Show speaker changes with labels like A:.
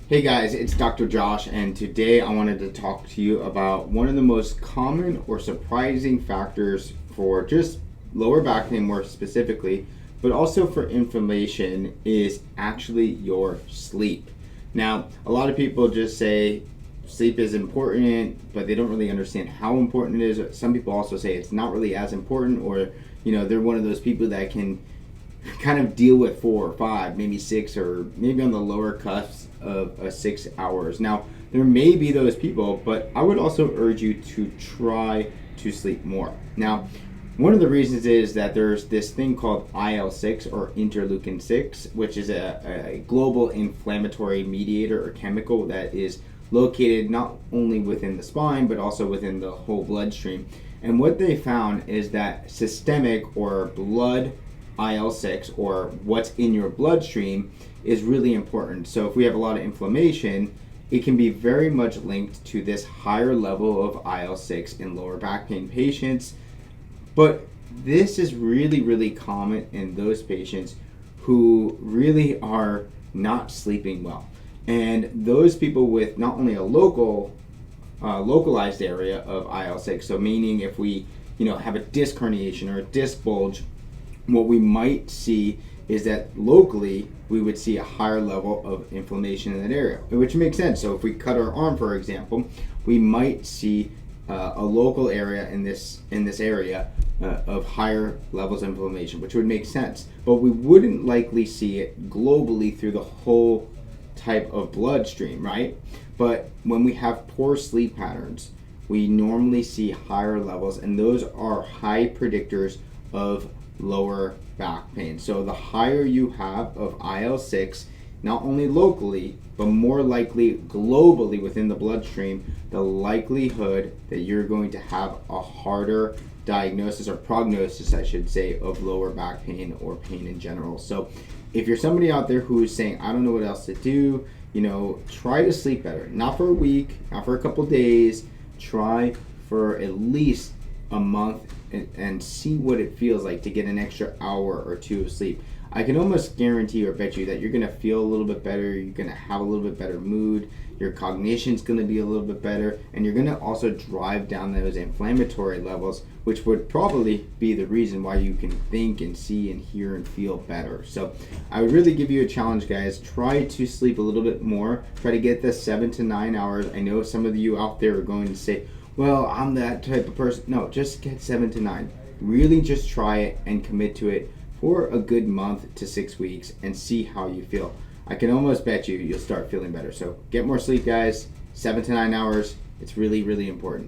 A: Hey guys, it's Dr. Josh, and today I wanted to talk to you about one of the most common or surprising factors for just lower back pain more specifically, but also for inflammation is actually your sleep. Now, a lot of people just say sleep is important, but they don't really understand how important it is. Some people also say it's not really as important, or they're one of those people that can kind of deal with 4 or 5, maybe 6, or maybe on the lower cusp of 6 hours. Now, there may be those people, but I would also urge you to try to sleep more. Now, one of the reasons is that there's this thing called IL-6 or interleukin 6, which is a global inflammatory mediator or chemical that is located not only within the spine but also within the whole bloodstream. And what they found is that systemic or blood IL-6, or what's in your bloodstream, is really important. So if we have a lot of inflammation, it can be very much linked to this higher level of IL-6 in lower back pain patients. But this is really, really common in those patients who really are not sleeping well. And those people with not only a localized area of IL-6, so meaning if we have a disc herniation or a disc bulge, what we might see is that locally we would see a higher level of inflammation in that area, which makes sense. So if we cut our arm, for example, we might see a local area in this area of higher levels of inflammation, which would make sense. But we wouldn't likely see it globally through the whole type of bloodstream, right? But when we have poor sleep patterns, we normally see higher levels, and those are high predictors of lower back pain. So the higher you have of IL-6, not only locally, but more likely globally within the bloodstream, the likelihood that you're going to have a harder diagnosis, or prognosis, I should say, of lower back pain or pain in general. So if you're somebody out there who is saying, I don't know what else to do, try to sleep better. Not for a week, not for a couple days. Try for at least a month and see what it feels like to get an extra hour or 2 of sleep. I can almost guarantee or bet you that you're going to feel a little bit better, you're going to have a little bit better mood, your cognition's going to be a little bit better, and you're going to also drive down those inflammatory levels, which would probably be the reason why you can think and see and hear and feel better. So I would really give you a challenge, guys. Try to sleep a little bit more. Try to get the 7 to 9 hours. I know some of you out there are going to say, well, I'm that type of person. No, just get 7 to 9. Really just try it and commit to it for a good month to 6 weeks and see how you feel. I can almost bet you'll start feeling better. So get more sleep, guys. 7 to 9 hours. It's really, really important.